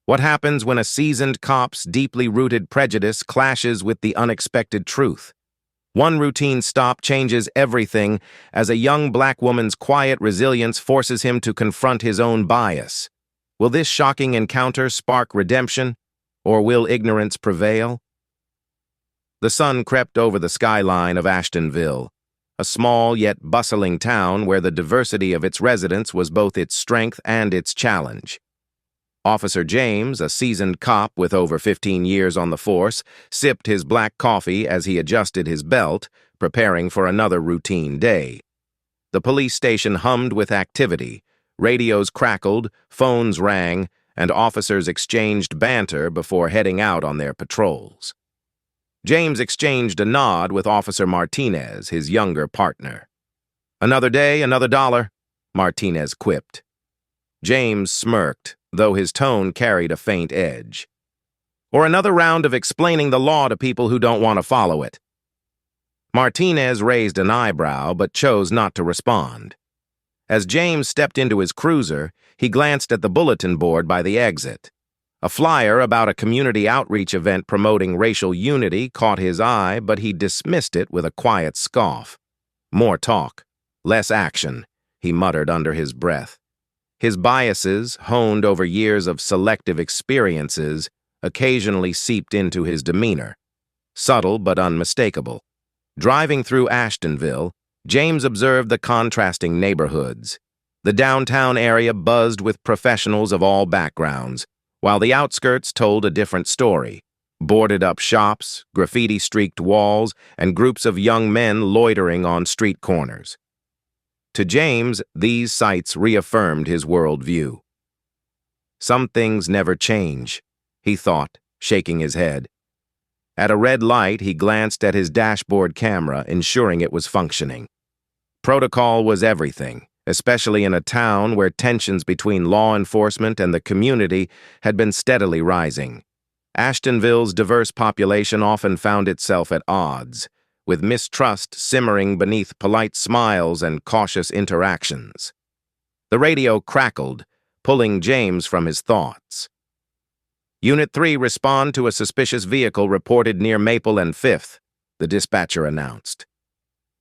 What happens when a seasoned cop's deeply rooted prejudice clashes with the unexpected truth? One routine stop changes everything as a young black woman's quiet resilience forces him to confront his own bias. Will this shocking encounter spark redemption, or will ignorance prevail? The sun crept over the skyline of Ashtonville, a small yet bustling town where the diversity of its residents was both its strength and its challenge. Officer James, a seasoned cop with over 15 years on the force, sipped his black coffee as he adjusted his belt, preparing for another routine day. The police station hummed with activity. Radios crackled, phones rang, and officers exchanged banter before heading out on their patrols. James exchanged a nod with Officer Martinez, his younger partner. "Another day, another dollar," Martinez quipped. James smirked, though his tone carried a faint edge. "Or another round of explaining the law to people who don't want to follow it." Martinez raised an eyebrow but chose not to respond. As James stepped into his cruiser, he glanced at the bulletin board by the exit. A flyer about a community outreach event promoting racial unity caught his eye, but he dismissed it with a quiet scoff. "More talk, less action," he muttered under his breath. His biases, honed over years of selective experiences, occasionally seeped into his demeanor. Subtle but unmistakable. Driving through Ashtonville, James observed the contrasting neighborhoods. The downtown area buzzed with professionals of all backgrounds, while the outskirts told a different story. Boarded-up shops, graffiti-streaked walls, and groups of young men loitering on street corners. To James, these sights reaffirmed his worldview. Some things never change, he thought, shaking his head. At a red light, he glanced at his dashboard camera, ensuring it was functioning. Protocol was everything, especially in a town where tensions between law enforcement and the community had been steadily rising. Ashtonville's diverse population often found itself at odds, with mistrust simmering beneath polite smiles and cautious interactions. The radio crackled, pulling James from his thoughts. "Unit 3 respond to a suspicious vehicle reported near Maple and 5th, the dispatcher announced.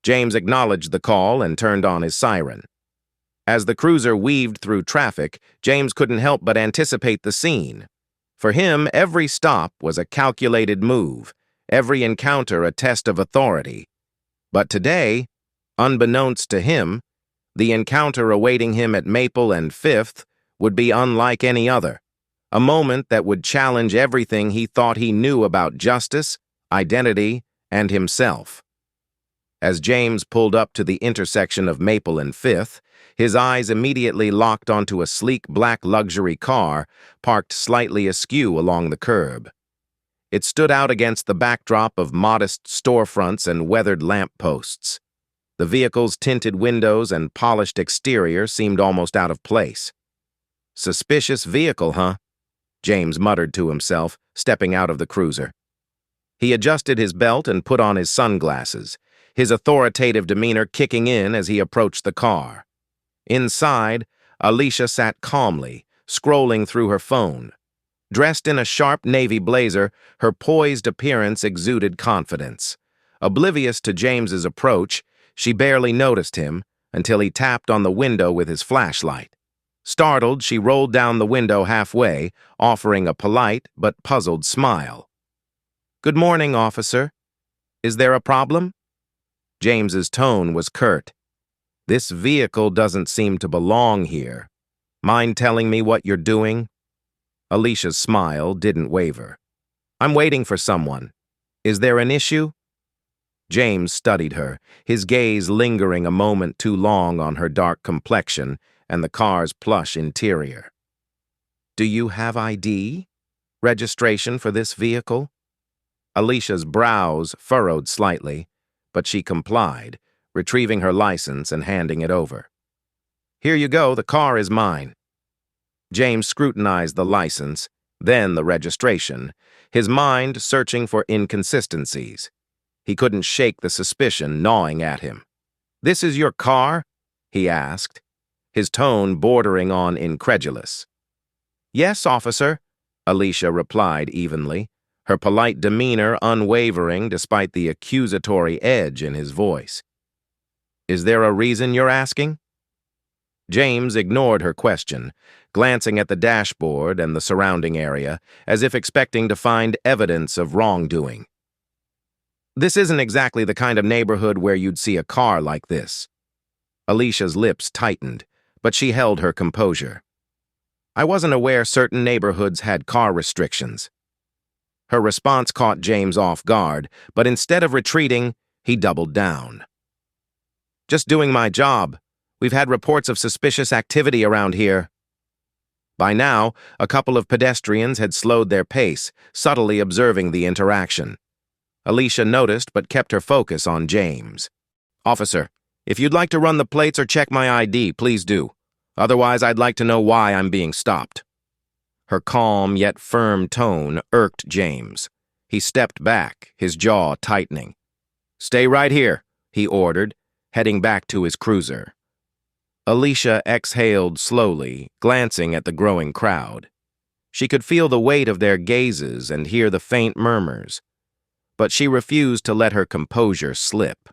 James acknowledged the call and turned on his siren. As the cruiser weaved through traffic, James couldn't help but anticipate the scene. For him, every stop was a calculated move, every encounter a test of authority. But today, unbeknownst to him, the encounter awaiting him at Maple and 5th would be unlike any other, a moment that would challenge everything he thought he knew about justice, identity, and himself. As James pulled up to the intersection of Maple and 5th, his eyes immediately locked onto a sleek black luxury car parked slightly askew along the curb. It stood out against the backdrop of modest storefronts and weathered lampposts. The vehicle's tinted windows and polished exterior seemed almost out of place. "Suspicious vehicle, huh?" James muttered to himself, stepping out of the cruiser. He adjusted his belt and put on his sunglasses, his authoritative demeanor kicking in as he approached the car. Inside, Alisha sat calmly, scrolling through her phone. Dressed in a sharp navy blazer, her poised appearance exuded confidence. Oblivious to James's approach, she barely noticed him until he tapped on the window with his flashlight. Startled, she rolled down the window halfway, offering a polite but puzzled smile. "Good morning, officer. Is there a problem?" James's tone was curt. "This vehicle doesn't seem to belong here. Mind telling me what you're doing?" Alicia's smile didn't waver. "I'm waiting for someone. Is there an issue?" James studied her, his gaze lingering a moment too long on her dark complexion and the car's plush interior. "Do you have ID? Registration for this vehicle?" Alicia's brows furrowed slightly, but she complied, retrieving her license and handing it over. "Here you go, the car is mine." James scrutinized the license, then the registration, his mind searching for inconsistencies. He couldn't shake the suspicion gnawing at him. "This is your car?" he asked, his tone bordering on incredulous. "Yes, officer. Alisha replied evenly, her polite demeanor unwavering despite the accusatory edge in his voice. Is there a reason you're asking? James ignored her question, glancing at the dashboard and the surrounding area, as if expecting to find evidence of wrongdoing. This isn't exactly the kind of neighborhood where you'd see a car like this. Alicia's lips tightened, but she held her composure. I wasn't aware certain neighborhoods had car restrictions. Her response caught James off guard, but instead of retreating, he doubled down. Just doing my job. We've had reports of suspicious activity around here. By now, a couple of pedestrians had slowed their pace, subtly observing the interaction. Alisha noticed but kept her focus on James. Officer, if you'd like to run the plates or check my ID, please do. Otherwise, I'd like to know why I'm being stopped. Her calm yet firm tone irked James. He stepped back, his jaw tightening. Stay right here, he ordered, heading back to his cruiser. Alisha exhaled slowly, glancing at the growing crowd. She could feel the weight of their gazes and hear the faint murmurs, but she refused to let her composure slip.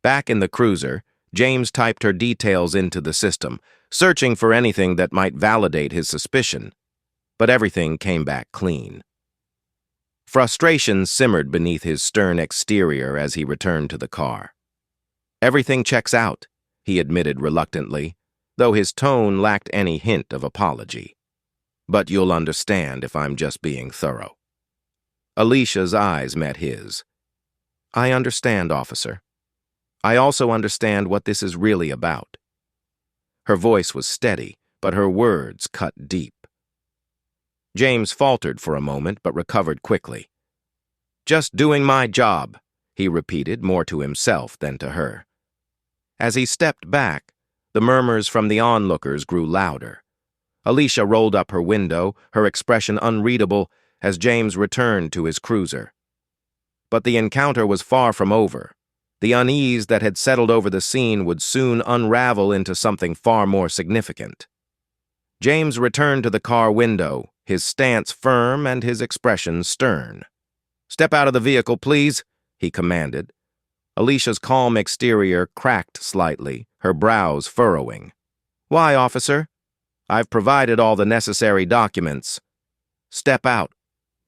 Back in the cruiser, James typed her details into the system, searching for anything that might validate his suspicion, but everything came back clean. Frustration simmered beneath his stern exterior as he returned to the car. Everything checks out, he admitted reluctantly, though his tone lacked any hint of apology. But you'll understand if I'm just being thorough. Alicia's eyes met his. I understand, officer. I also understand what this is really about. Her voice was steady, but her words cut deep. James faltered for a moment, but recovered quickly. Just doing my job, he repeated, more to himself than to her. As he stepped back, the murmurs from the onlookers grew louder. Alisha rolled up her window, her expression unreadable, as James returned to his cruiser. But the encounter was far from over. The unease that had settled over the scene would soon unravel into something far more significant. James returned to the car window, his stance firm and his expression stern. Step out of the vehicle, please, he commanded. Alicia's calm exterior cracked slightly, her brows furrowing. Why, officer? I've provided all the necessary documents. Step out,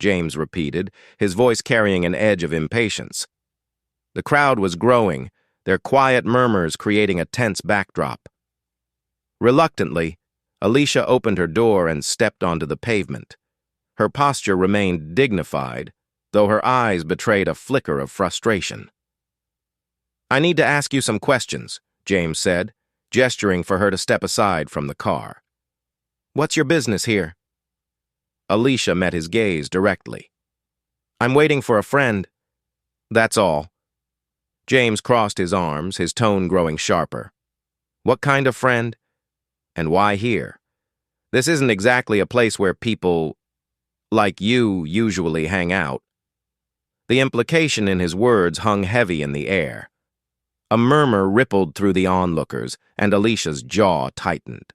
James repeated, his voice carrying an edge of impatience. The crowd was growing, their quiet murmurs creating a tense backdrop. Reluctantly, Alisha opened her door and stepped onto the pavement. Her posture remained dignified, though her eyes betrayed a flicker of frustration. I need to ask you some questions, James said, gesturing for her to step aside from the car. What's your business here? Alisha met his gaze directly. I'm waiting for a friend. That's all. James crossed his arms, his tone growing sharper. What kind of friend? And why here? This isn't exactly a place where people like you usually hang out. The implication in his words hung heavy in the air. A murmur rippled through the onlookers, and Alicia's jaw tightened.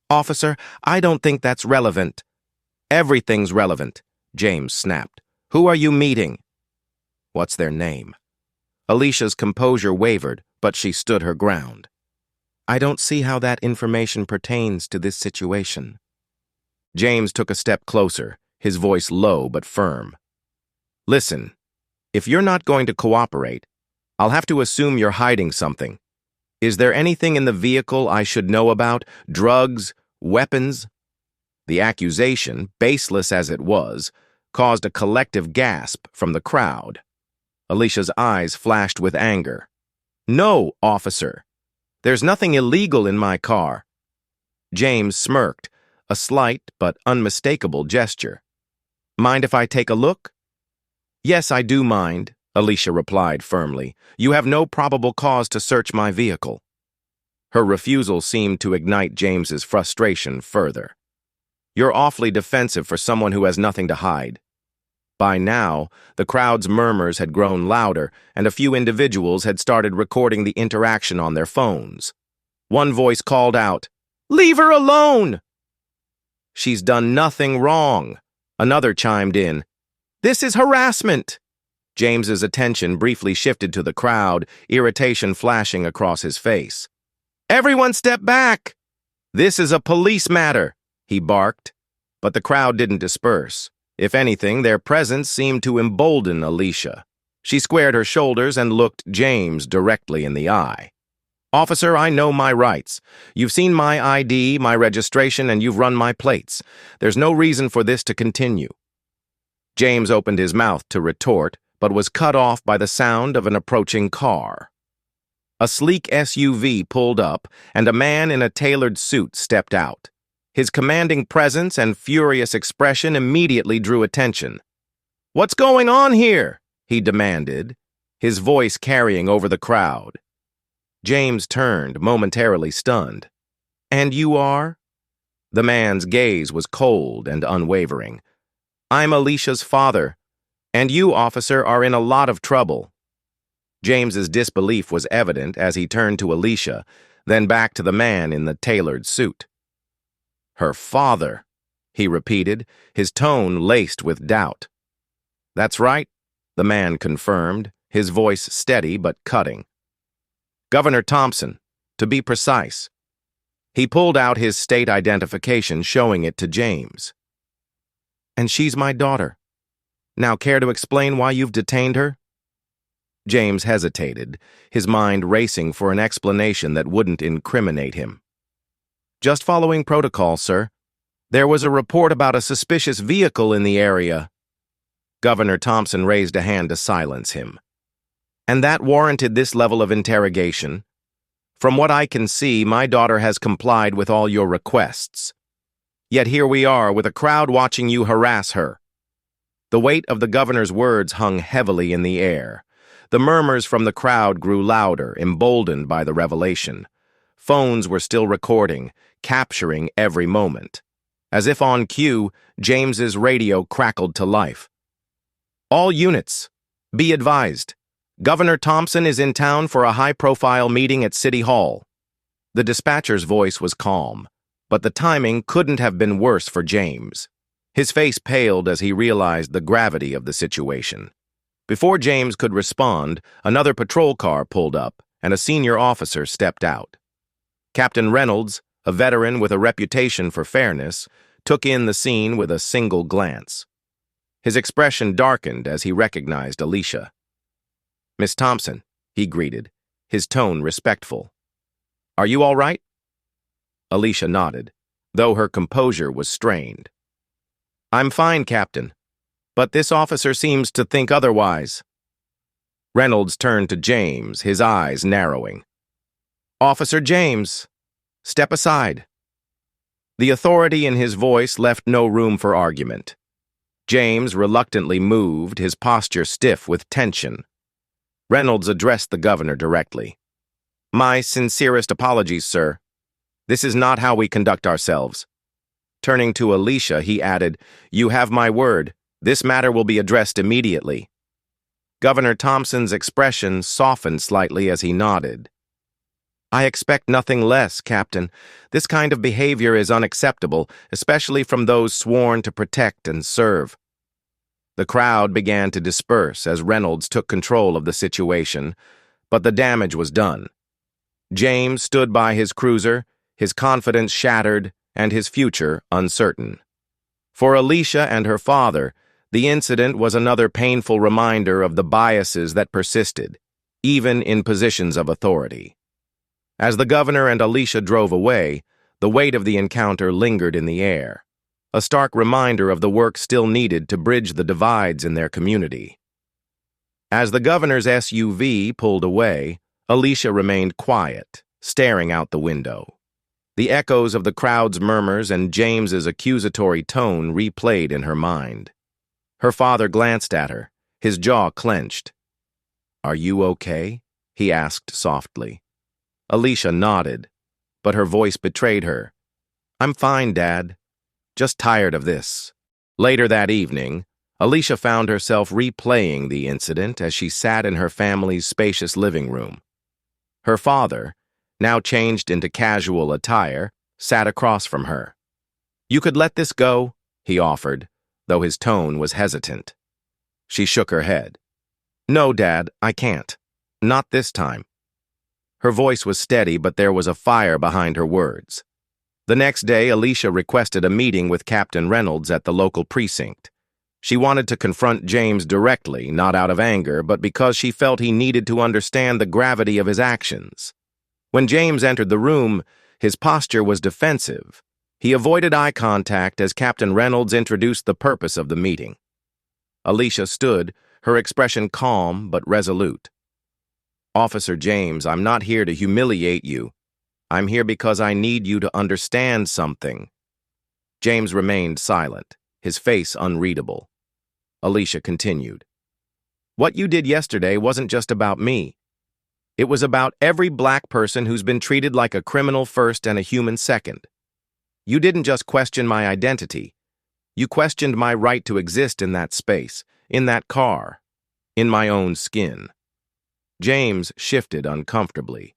Officer, I don't think that's relevant. Everything's relevant, James snapped. Who are you meeting? What's their name? Alicia's composure wavered, but she stood her ground. I don't see how that information pertains to this situation. James took a step closer, his voice low but firm. Listen, if you're not going to cooperate, I'll have to assume you're hiding something. Is there anything in the vehicle I should know about? Drugs? Weapons? The accusation, baseless as it was, caused a collective gasp from the crowd. Alicia's eyes flashed with anger. No, officer. There's nothing illegal in my car. James smirked, a slight but unmistakable gesture. Mind if I take a look? Yes, I do mind, Alisha replied firmly. You have no probable cause to search my vehicle. Her refusal seemed to ignite James's frustration further. You're awfully defensive for someone who has nothing to hide. By now, the crowd's murmurs had grown louder, and a few individuals had started recording the interaction on their phones. One voice called out, "Leave her alone!" She's done nothing wrong, Another chimed in, "This is harassment!" James's attention briefly shifted to the crowd, irritation flashing across his face. "Everyone step back! This is a police matter," he barked. But the crowd didn't disperse. If anything, their presence seemed to embolden Alisha. She squared her shoulders and looked James directly in the eye. "Officer, I know my rights. You've seen my ID, my registration, and you've run my plates. There's no reason for this to continue." James opened his mouth to retort, but was cut off by the sound of an approaching car. A sleek SUV pulled up, and a man in a tailored suit stepped out. His commanding presence and furious expression immediately drew attention. "What's going on here?" he demanded, his voice carrying over the crowd. James turned, momentarily stunned. "And you are?" The man's gaze was cold and unwavering. "I'm Alisha's father, and you, officer, are in a lot of trouble." James's disbelief was evident as he turned to Alisha, then back to the man in the tailored suit. "Her father," he repeated, his tone laced with doubt. "That's right," the man confirmed, his voice steady but cutting. "Governor Thompson, to be precise." He pulled out his state identification, showing it to James. "And she's my daughter. Now, care to explain why you've detained her?" James hesitated, his mind racing for an explanation that wouldn't incriminate him. "Just following protocol, sir. There was a report about a suspicious vehicle in the area." Governor Thompson raised a hand to silence him. "And that warranted this level of interrogation? From what I can see, my daughter has complied with all your requests. Yet here we are with a crowd watching you harass her." The weight of the governor's words hung heavily in the air. The murmurs from the crowd grew louder, emboldened by the revelation. Phones were still recording, capturing every moment. As if on cue, James's radio crackled to life. "All units, be advised. Governor Thompson is in town for a high-profile meeting at City Hall." The dispatcher's voice was calm, but the timing couldn't have been worse for James. His face paled as he realized the gravity of the situation. Before James could respond, another patrol car pulled up, and a senior officer stepped out. Captain Reynolds, a veteran with a reputation for fairness, took in the scene with a single glance. His expression darkened as he recognized Alisha. "Miss Thompson," he greeted, his tone respectful. "Are you all right?" Alisha nodded, though her composure was strained. "I'm fine, Captain, but this officer seems to think otherwise." Reynolds turned to James, his eyes narrowing. "Officer James, step aside." The authority in his voice left no room for argument. James reluctantly moved, his posture stiff with tension. Reynolds addressed the governor directly. "My sincerest apologies, sir. This is not how we conduct ourselves." Turning to Alisha, he added, "You have my word. This matter will be addressed immediately." Governor Thompson's expression softened slightly as he nodded. "I expect nothing less, Captain. This kind of behavior is unacceptable, especially from those sworn to protect and serve." The crowd began to disperse as Reynolds took control of the situation, but the damage was done. James stood by his cruiser, his confidence shattered and his future uncertain. For Alisha and her father, the incident was another painful reminder of the biases that persisted, even in positions of authority. As the governor and Alisha drove away, the weight of the encounter lingered in the air, a stark reminder of the work still needed to bridge the divides in their community. As the governor's SUV pulled away, Alisha remained quiet, staring out the window. The echoes of the crowd's murmurs and James's accusatory tone replayed in her mind. Her father glanced at her, his jaw clenched. "Are you okay?" he asked softly. Alisha nodded, but her voice betrayed her. "I'm fine, Dad. Just tired of this." Later that evening, Alisha found herself replaying the incident as she sat in her family's spacious living room. Her father, now changed into casual attire, sat across from her. "You could let this go," he offered, though his tone was hesitant. She shook her head. "No, Dad, I can't. Not this time." Her voice was steady, but there was a fire behind her words. The next day, Alisha requested a meeting with Captain Reynolds at the local precinct. She wanted to confront James directly, not out of anger, but because she felt he needed to understand the gravity of his actions. When James entered the room, his posture was defensive. He avoided eye contact as Captain Reynolds introduced the purpose of the meeting. Alisha stood, her expression calm but resolute. "Officer James, I'm not here to humiliate you. I'm here because I need you to understand something." James remained silent, his face unreadable. Alisha continued. "What you did yesterday wasn't just about me. It was about every black person who's been treated like a criminal first and a human second. You didn't just question my identity. You questioned my right to exist in that space, in that car, in my own skin." James shifted uncomfortably.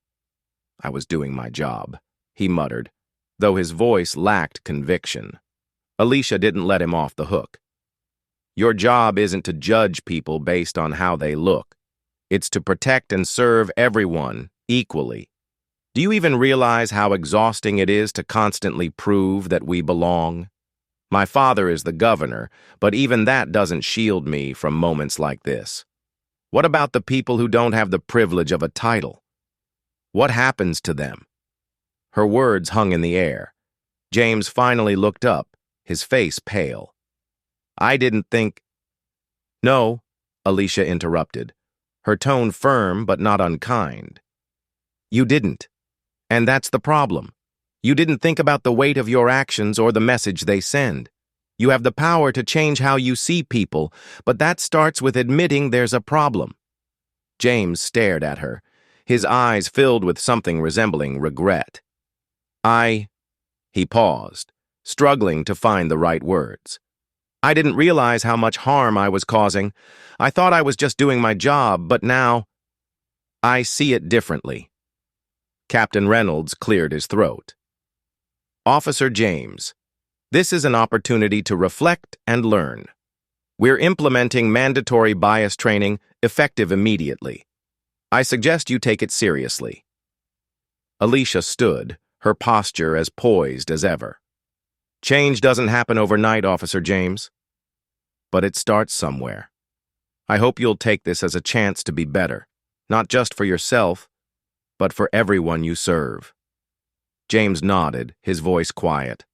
"I was doing my job," he muttered, though his voice lacked conviction. Alisha didn't let him off the hook. "Your job isn't to judge people based on how they look. It's to protect and serve everyone equally. Do you even realize how exhausting it is to constantly prove that we belong? My father is the governor, but even that doesn't shield me from moments like this. What about the people who don't have the privilege of a title? What happens to them?" Her words hung in the air. James finally looked up, his face pale. "I didn't think—" "No," Alisha interrupted, her tone firm but not unkind. "You didn't. And that's the problem. You didn't think about the weight of your actions or the message they send. You have the power to change how you see people, but that starts with admitting there's a problem." James stared at her, his eyes filled with something resembling regret. He paused, struggling to find the right words. "I didn't realize how much harm I was causing. I thought I was just doing my job, but now I see it differently." Captain Reynolds cleared his throat. "Officer James, this is an opportunity to reflect and learn. We're implementing mandatory bias training effective immediately. I suggest you take it seriously." Alisha stood, her posture as poised as ever. "Change doesn't happen overnight, Officer James. But it starts somewhere. I hope you'll take this as a chance to be better, not just for yourself, but for everyone you serve." James nodded, his voice quiet.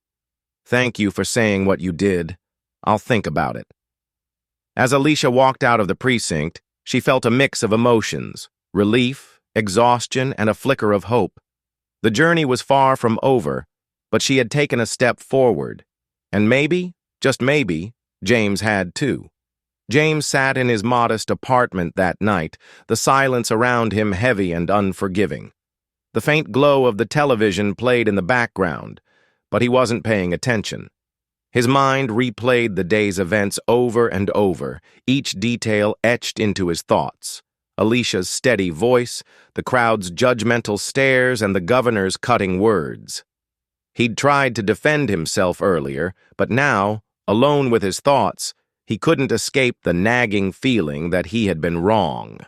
"Thank you for saying what you did. I'll think about it." As Alisha walked out of the precinct, she felt a mix of emotions: relief, exhaustion, and a flicker of hope. The journey was far from over, but she had taken a step forward. And maybe, just maybe, James had too. James sat in his modest apartment that night, the silence around him heavy and unforgiving. The faint glow of the television played in the background, but he wasn't paying attention. His mind replayed the day's events over and over, each detail etched into his thoughts. Alisha's steady voice, the crowd's judgmental stares, and the governor's cutting words. He'd tried to defend himself earlier, but now, alone with his thoughts, he couldn't escape the nagging feeling that he had been wrong.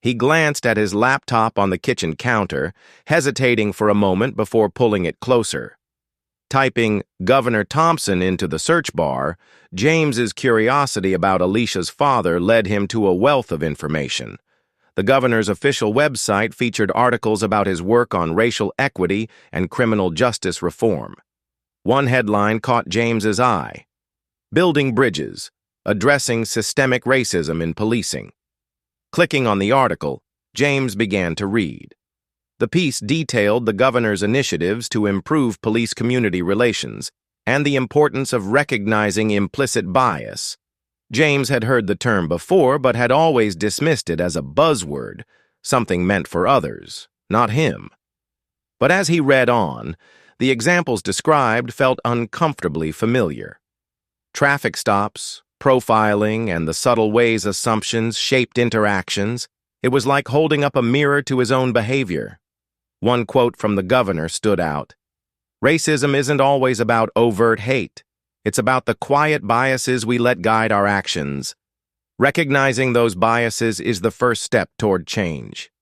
He glanced at his laptop on the kitchen counter, hesitating for a moment before pulling it closer. Typing Governor Thompson into the search bar, James's curiosity about Alisha's father led him to a wealth of information. The governor's official website featured articles about his work on racial equity and criminal justice reform. One headline caught James's eye: "Building Bridges, Addressing Systemic Racism in Policing." Clicking on the article, James began to read. The piece detailed the governor's initiatives to improve police-community relations and the importance of recognizing implicit bias. James had heard the term before, but had always dismissed it as a buzzword, something meant for others, not him. But as he read on, the examples described felt uncomfortably familiar. Traffic stops, profiling, and the subtle ways assumptions shaped interactions. It was like holding up a mirror to his own behavior. One quote from the governor stood out: "Racism isn't always about overt hate. It's about the quiet biases we let guide our actions. Recognizing those biases is the first step toward change.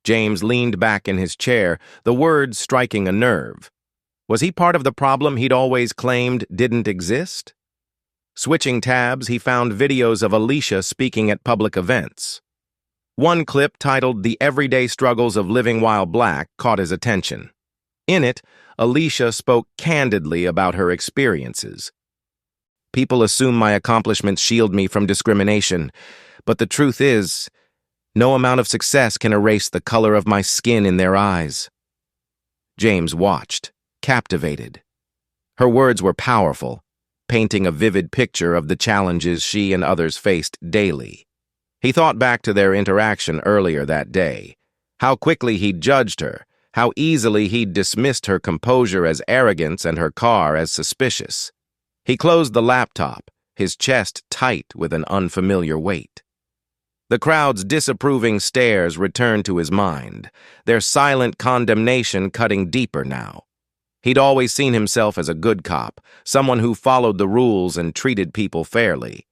James leaned back in his chair, the words striking a nerve. Was he part of the problem he'd always claimed didn't exist? Switching tabs, he found videos of Alisha speaking at public events. One clip titled "The Everyday Struggles of Living While Black" caught his attention. In it, Alisha spoke candidly about her experiences. People assume my accomplishments shield me from discrimination, but the truth is, no amount of success can erase the color of my skin in their eyes. James watched, captivated. Her words were powerful, painting a vivid picture of the challenges she and others faced daily. He thought back to their interaction earlier that day, how quickly he'd judged her, how easily he'd dismissed her composure as arrogance and her car as suspicious. He closed the laptop, his chest tight with an unfamiliar weight. The crowd's disapproving stares returned to his mind, their silent condemnation cutting deeper now. He'd always seen himself as a good cop, someone who followed the rules and treated people fairly.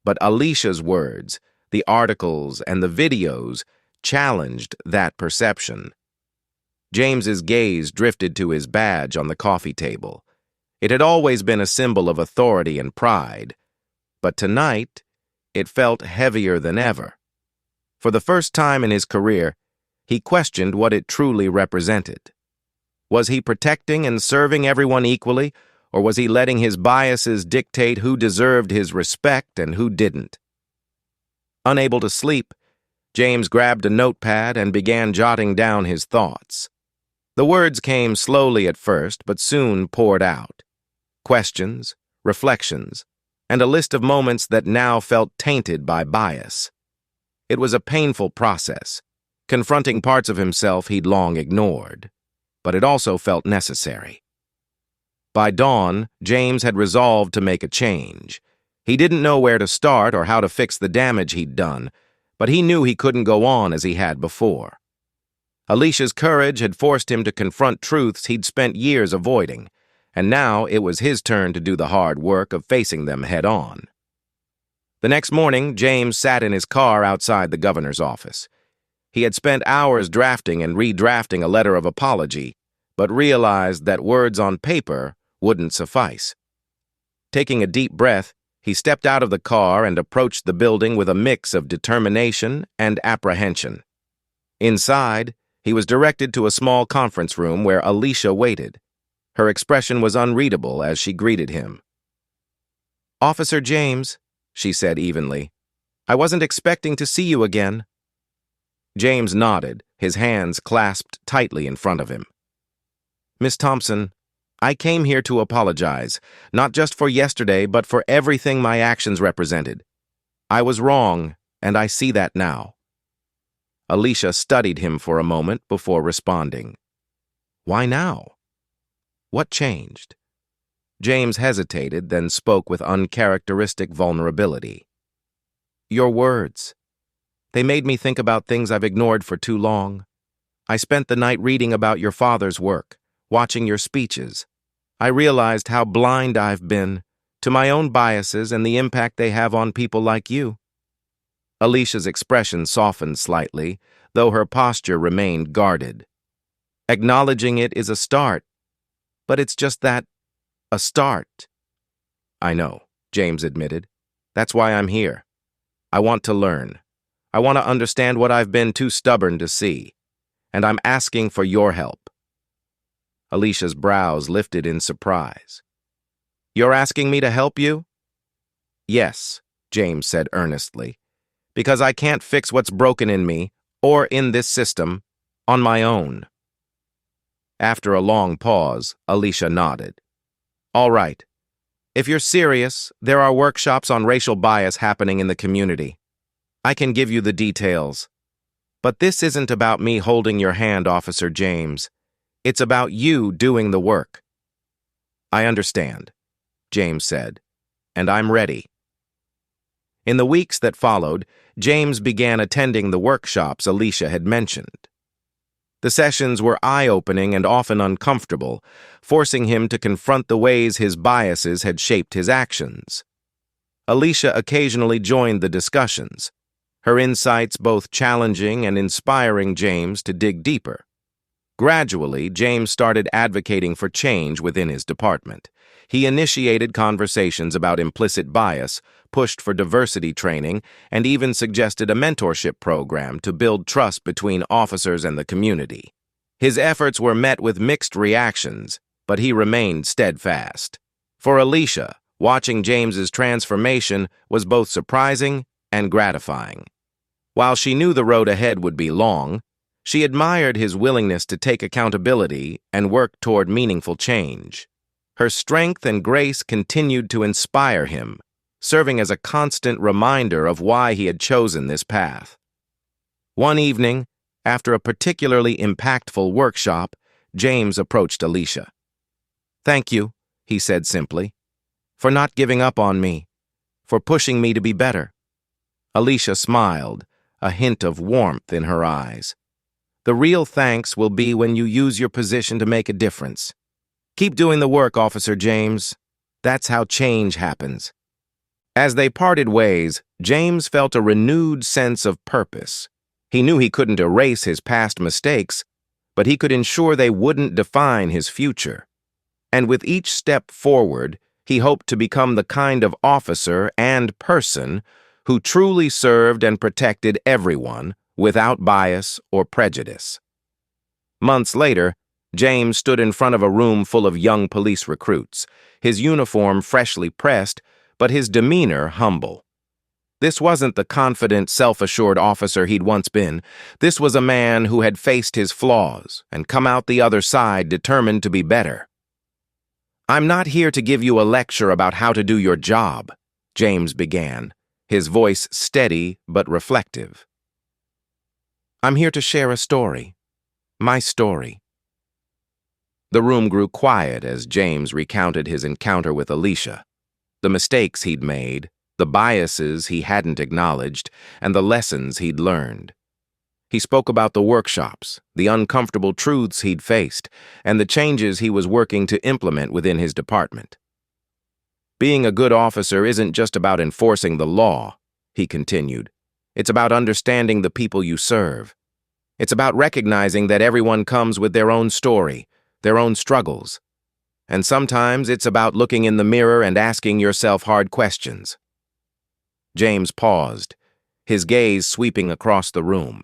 But Alisha's words, the articles, and the videos challenged that perception. James's gaze drifted to his badge on the coffee table. It had always been a symbol of authority and pride, but tonight it felt heavier than ever. For the first time in his career, he questioned what it truly represented. Was he protecting and serving everyone equally, or was he letting his biases dictate who deserved his respect and who didn't? Unable to sleep, James grabbed a notepad and began jotting down his thoughts. The words came slowly at first, but soon poured out. Questions, reflections, and a list of moments that now felt tainted by bias. It was a painful process, confronting parts of himself he'd long ignored, but it also felt necessary. By dawn, James had resolved to make a change. He didn't know where to start or how to fix the damage he'd done, but he knew he couldn't go on as he had before. Alisha's courage had forced him to confront truths he'd spent years avoiding, and now it was his turn to do the hard work of facing them head-on. The next morning, James sat in his car outside the governor's office. He had spent hours drafting and redrafting a letter of apology, but realized that words on paper wouldn't suffice. Taking a deep breath, he stepped out of the car and approached the building with a mix of determination and apprehension. Inside, he was directed to a small conference room where Alisha waited. Her expression was unreadable as she greeted him. "Officer James," she said evenly, "I wasn't expecting to see you again." James nodded, his hands clasped tightly in front of him. "Miss Thompson, I came here to apologize, not just for yesterday, but for everything my actions represented. I was wrong, and I see that now." Alisha studied him for a moment before responding. "Why now? What changed?" James hesitated, then spoke with uncharacteristic vulnerability. "Your words. They made me think about things I've ignored for too long. I spent the night reading about your father's work, watching your speeches. I realized how blind I've been to my own biases and the impact they have on people like you." Alisha's expression softened slightly, though her posture remained guarded. "Acknowledging it is a start, but it's just that, a start." "I know," James admitted. "That's why I'm here. I want to learn. I want to understand what I've been too stubborn to see, and I'm asking for your help." Alisha's brows lifted in surprise. "You're asking me to help you?" "Yes," James said earnestly, "because I can't fix what's broken in me, or in this system, on my own." After a long pause, Alisha nodded. "All right. If you're serious, there are workshops on racial bias happening in the community. I can give you the details. But this isn't about me holding your hand, Officer James. It's about you doing the work." "I understand," James said, "and I'm ready." In the weeks that followed, James began attending the workshops Alisha had mentioned. The sessions were eye-opening and often uncomfortable, forcing him to confront the ways his biases had shaped his actions. Alisha occasionally joined the discussions, her insights both challenging and inspiring James to dig deeper. Gradually, James started advocating for change within his department. He initiated conversations about implicit bias, pushed for diversity training, and even suggested a mentorship program to build trust between officers and the community. His efforts were met with mixed reactions, but he remained steadfast. For Alisha, watching James's transformation was both surprising and gratifying. While she knew the road ahead would be long, she admired his willingness to take accountability and work toward meaningful change. Her strength and grace continued to inspire him, serving as a constant reminder of why he had chosen this path. One evening, after a particularly impactful workshop, James approached Alisha. "Thank you," he said simply, "for not giving up on me, for pushing me to be better." Alisha smiled, a hint of warmth in her eyes. "The real thanks will be when you use your position to make a difference. Keep doing the work, Officer James. That's how change happens." As they parted ways, James felt a renewed sense of purpose. He knew he couldn't erase his past mistakes, but he could ensure they wouldn't define his future. And with each step forward, he hoped to become the kind of officer and person who truly served and protected everyone without bias or prejudice. Months later, James stood in front of a room full of young police recruits, his uniform freshly pressed, but his demeanor humble. This wasn't the confident, self-assured officer he'd once been. This was a man who had faced his flaws and come out the other side determined to be better. "I'm not here to give you a lecture about how to do your job," James began, his voice steady but reflective. "I'm here to share a story. My story." The room grew quiet as James recounted his encounter with Alisha, the mistakes he'd made, the biases he hadn't acknowledged, and the lessons he'd learned. He spoke about the workshops, the uncomfortable truths he'd faced, and the changes he was working to implement within his department. "Being a good officer isn't just about enforcing the law," he continued. "It's about understanding the people you serve. It's about recognizing that everyone comes with their own story, their own struggles. And sometimes it's about looking in the mirror and asking yourself hard questions." James paused, his gaze sweeping across the room.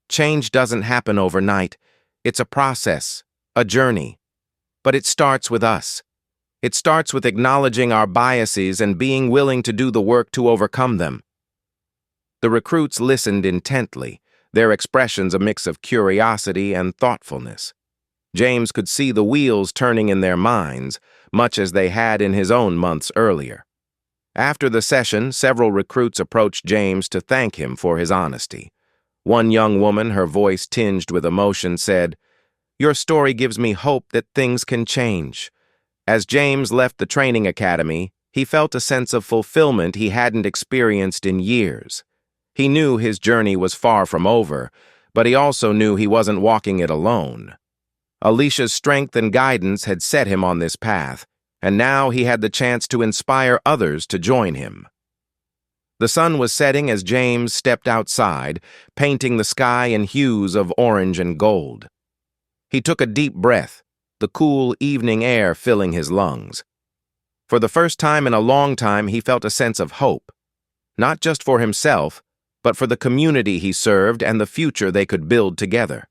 "Change doesn't happen overnight. It's a process, a journey. But it starts with us. It starts with acknowledging our biases and being willing to do the work to overcome them." The recruits listened intently, their expressions a mix of curiosity and thoughtfulness. James could see the wheels turning in their minds, much as they had in his own months earlier. After the session, several recruits approached James to thank him for his honesty. One young woman, her voice tinged with emotion, said, "Your story gives me hope that things can change." As James left the training academy, he felt a sense of fulfillment he hadn't experienced in years. He knew his journey was far from over, but he also knew he wasn't walking it alone. Alisha's strength and guidance had set him on this path, and now he had the chance to inspire others to join him. The sun was setting as James stepped outside, painting the sky in hues of orange and gold. He took a deep breath, the cool evening air filling his lungs. For the first time in a long time, he felt a sense of hope, not just for himself, but for the community he served and the future they could build together.